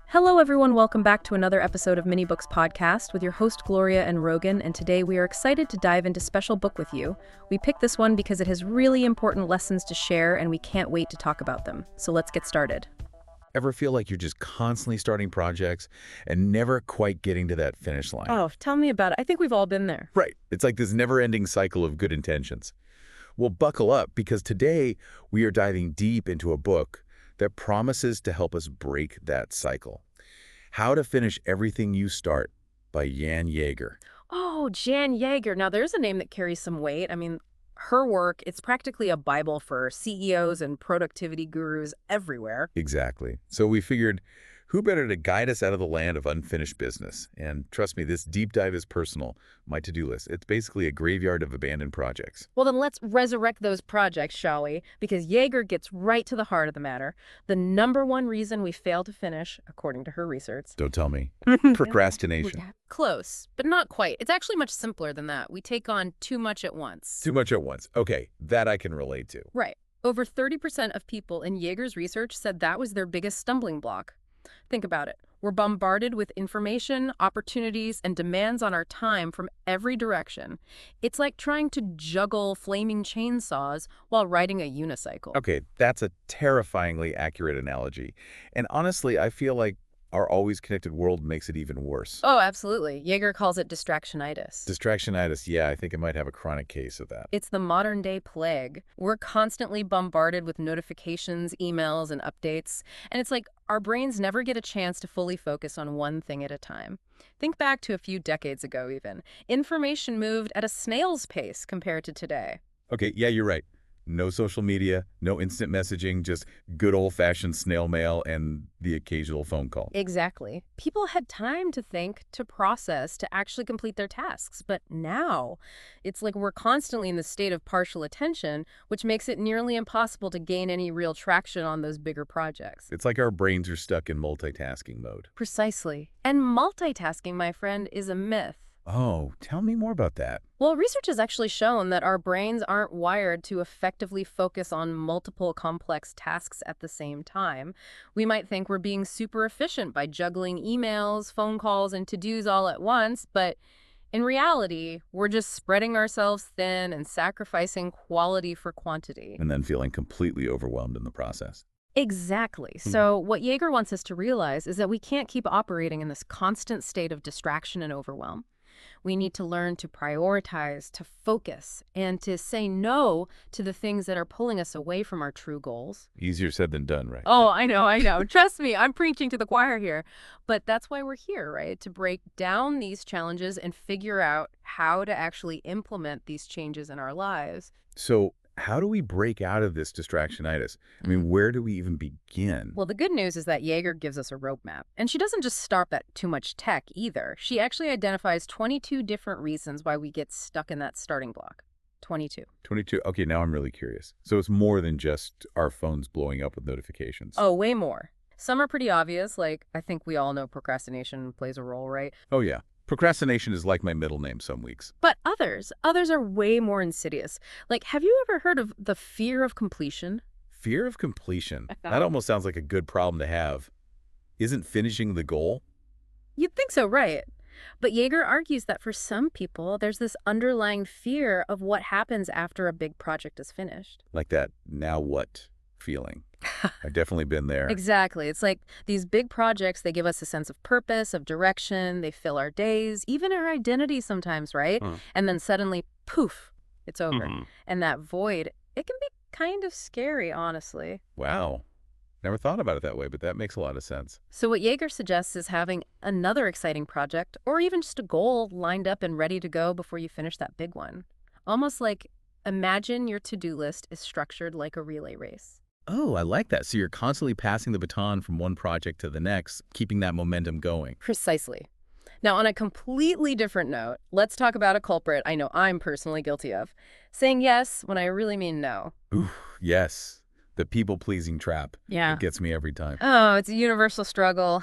Hello, everyone. Welcome back to another episode of Mini Books Podcast with your host, Gloria and Rogan. And today we are excited to dive into Special Book with You. We picked this one because it has really important lessons to share, and we can't wait to talk about them. So let's get started. Ever feel like you're just constantly starting projects and never quite getting to that finish line? Oh, tell me about it. I think we've all been there. Right. It's like this never-ending cycle of good intentions. Well, buckle up, because today we are diving deep into a book that promises to help us break that cycle. How to Finish Everything You Start by Jan Yeager. Oh, Jan Yeager. Now, there's a name that carries some weight. I mean, her work, it's practically a Bible for CEOs and productivity gurus everywhere. Exactly. So we figured, who better to guide us out of the land of unfinished business? And trust me, this deep dive is personal. My to-do list. It's basically a graveyard of abandoned projects. Well, then let's resurrect those projects, shall we? Because Yeager gets right to the heart of the matter. The number one reason we fail to finish, according to her research. Don't tell me. Procrastination. Close, but not quite. It's actually much simpler than that. We take on too much at once. Too much at once. Okay, that I can relate to. Right. Over 30% of people in Yeager's research said that was their biggest stumbling block. Think about it. We're bombarded with information, opportunities, and demands on our time from every direction. It's like trying to juggle flaming chainsaws while riding a unicycle. Okay, that's a terrifyingly accurate analogy. And honestly, I feel like our always connected world makes it even worse. Oh, absolutely. Yeager calls it distractionitis. Distractionitis, yeah, I think I might have a chronic case of that. It's the modern day plague. We're constantly bombarded with notifications, emails, and updates. And it's like our brains never get a chance to fully focus on one thing at a time. Think back to a few decades ago even. Information moved at a snail's pace compared to today. Okay, yeah, you're right. No social media, no instant messaging, just good old-fashioned snail mail and the occasional phone call. Exactly. People had time to think, to process, to actually complete their tasks. But now, it's like we're constantly in the state of partial attention, which makes it nearly impossible to gain any real traction on those bigger projects. It's like our brains are stuck in multitasking mode. Precisely. And multitasking, my friend, is a myth. Oh, tell me more about that. Well, research has actually shown that our brains aren't wired to effectively focus on multiple complex tasks at the same time. We might think we're being super efficient by juggling emails, phone calls, and to-dos all at once, but in reality, we're just spreading ourselves thin and sacrificing quality for quantity. And then feeling completely overwhelmed in the process. Exactly. So what Yeager wants us to realize is that we can't keep operating in this constant state of distraction and overwhelm. We need to learn to prioritize, to focus, and to say no to the things that are pulling us away from our true goals. Easier said than done, right? Oh, I know. Trust me, I'm preaching to the choir here. But that's why we're here, right? To break down these challenges and figure out how to actually implement these changes in our lives. So how do we break out of this distractionitis? I mean, where do we even begin? Well, the good news is that Yeager gives us a roadmap. And she doesn't just stop at too much tech either. She actually identifies 22 different reasons why we get stuck in that starting block. 22. 22. Okay, now I'm really curious. So it's more than just our phones blowing up with notifications. Oh, way more. Some are pretty obvious, like I think we all know procrastination plays a role, right? Oh, yeah. Procrastination is like my middle name some weeks. But others are way more insidious. Like, have you ever heard of the fear of completion? Fear of completion. That almost sounds like a good problem to have. Isn't finishing the goal? You'd think so, right? But Yeager argues that for some people, there's this underlying fear of what happens after a big project is finished. Like that now what feeling. I've definitely been there. Exactly. It's like these big projects, they give us a sense of purpose, of direction, they fill our days, even our identity sometimes, right? And then suddenly, poof, it's over. And that void, it can be kind of scary, honestly. Wow. Never thought about it that way, but that makes a lot of sense. So what Yeager suggests is having another exciting project, or even just a goal lined up and ready to go before you finish that big one. Almost like imagine your to-do list is structured like a relay race. Oh, I like that. So you're constantly passing the baton from one project to the next, keeping that momentum going. Precisely. Now, on a completely different note, let's talk about a culprit I know I'm personally guilty of. Saying yes when I really mean no. Ooh, yes. The people-pleasing trap. Yeah. It gets me every time. Oh, it's a universal struggle.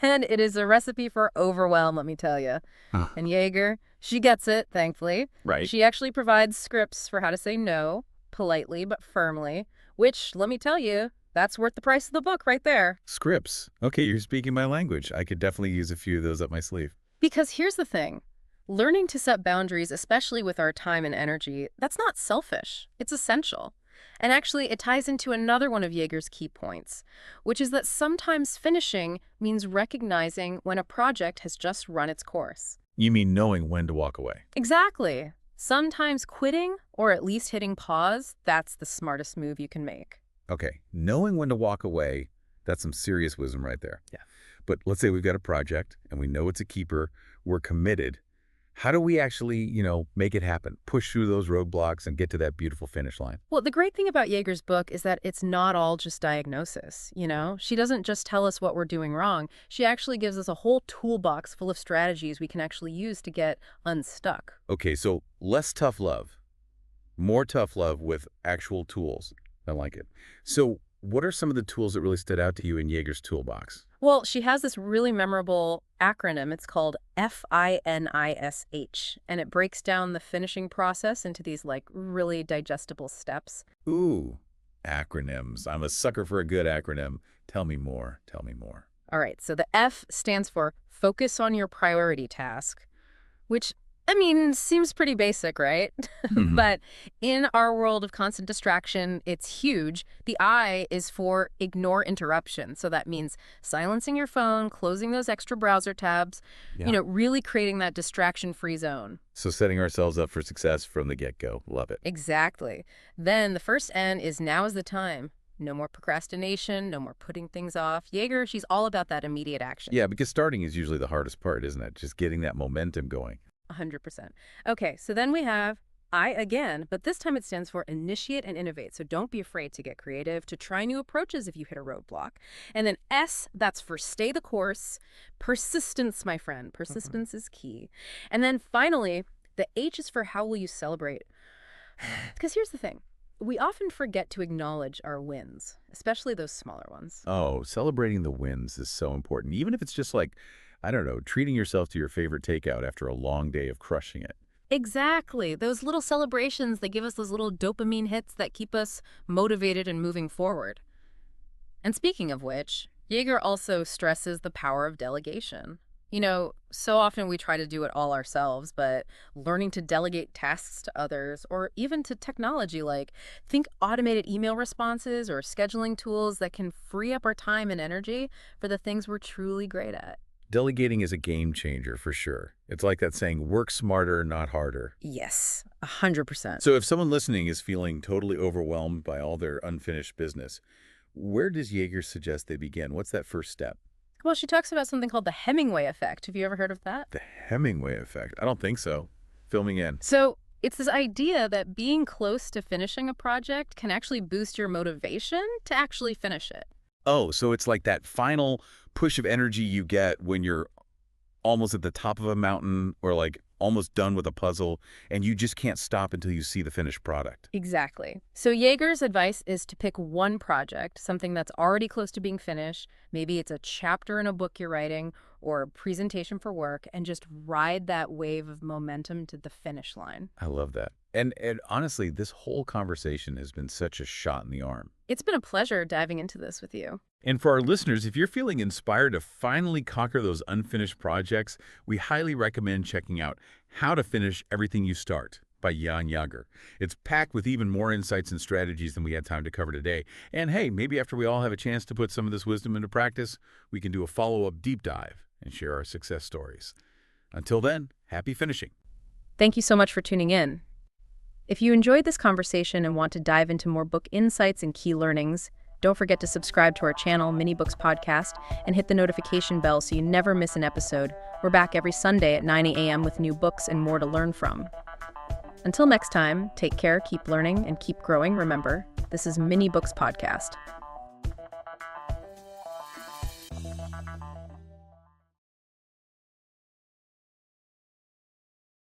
And it is a recipe for overwhelm, let me tell you. Huh. And Jaeger, she gets it, thankfully. Right. She actually provides scripts for how to say no, politely but firmly, which, let me tell you, that's worth the price of the book right there. Scripts. Okay, you're speaking my language. I could definitely use a few of those up my sleeve. Because here's the thing. Learning to set boundaries, especially with our time and energy, that's not selfish. It's essential. And actually, it ties into another one of Jaeger's key points, which is that sometimes finishing means recognizing when a project has just run its course. You mean knowing when to walk away? Exactly. Sometimes quitting, or at least hitting pause, that's the smartest move you can make. Okay, knowing when to walk away, that's some serious wisdom right there. Yeah. But let's say we've got a project and we know it's a keeper, we're committed. How do we actually, make it happen? Push through those roadblocks and get to that beautiful finish line? Well, the great thing about Jaeger's book is that it's not all just diagnosis. She doesn't just tell us what we're doing wrong. She actually gives us a whole toolbox full of strategies we can actually use to get unstuck. Okay, so less tough love, more tough love with actual tools. I like it. So what are some of the tools that really stood out to you in Jaeger's toolbox? Well, she has this really memorable acronym. It's called FINISH, and it breaks down the finishing process into these really digestible steps. Ooh, acronyms. I'm a sucker for a good acronym. Tell me more. Tell me more. All right, so the F stands for focus on your priority task, which, seems pretty basic, right? But in our world of constant distraction, it's huge. The I is for ignore interruption. So that means silencing your phone, closing those extra browser tabs, Yeah. really creating that distraction-free zone. So setting ourselves up for success from the get-go. Love it. Exactly. Then the first N is now is the time. No more procrastination, no more putting things off. Jaeger, she's all about that immediate action. Yeah, because starting is usually the hardest part, isn't it? Just getting that momentum going. 100%. Okay, so then we have I again, but this time it stands for initiate and innovate. So don't be afraid to get creative, to try new approaches if you hit a roadblock. And then S, that's for stay the course. Persistence, my friend. Persistence is key. And then finally, the H is for how will you celebrate? Because here's the thing. We often forget to acknowledge our wins, especially those smaller ones. Oh, celebrating the wins is so important. Even if it's just I don't know, treating yourself to your favorite takeout after a long day of crushing it. Exactly. Those little celebrations, they give us those little dopamine hits that keep us motivated and moving forward. And speaking of which, Jaeger also stresses the power of delegation. So often we try to do it all ourselves, but learning to delegate tasks to others or even to technology, think automated email responses or scheduling tools that can free up our time and energy for the things we're truly great at. Delegating is a game changer for sure. It's like that saying, work smarter, not harder. Yes, 100%. So if someone listening is feeling totally overwhelmed by all their unfinished business, where does Jaeger suggest they begin? What's that first step? Well, she talks about something called the Hemingway effect. Have you ever heard of that? The Hemingway effect. I don't think so. Fill me in. So it's this idea that being close to finishing a project can actually boost your motivation to actually finish it. Oh, so it's like that final push of energy you get when you're almost at the top of a mountain or almost done with a puzzle and you just can't stop until you see the finished product. Exactly. So Jaeger's advice is to pick one project, something that's already close to being finished. Maybe it's a chapter in a book you're writing or a presentation for work, and just ride that wave of momentum to the finish line. I love that. And honestly, this whole conversation has been such a shot in the arm. It's been a pleasure diving into this with you. And for our listeners, if you're feeling inspired to finally conquer those unfinished projects, we highly recommend checking out How to Finish Everything You Start by Jan Jager. It's packed with even more insights and strategies than we had time to cover today. And hey, maybe after we all have a chance to put some of this wisdom into practice, we can do a follow-up deep dive and share our success stories. Until then, happy finishing. Thank you so much for tuning in. If you enjoyed this conversation and want to dive into more book insights and key learnings, don't forget to subscribe to our channel, Mini Books Podcast, and hit the notification bell so you never miss an episode. We're back every Sunday at 9 a.m. with new books and more to learn from. Until next time, take care, keep learning, and keep growing. Remember, this is Mini Books Podcast.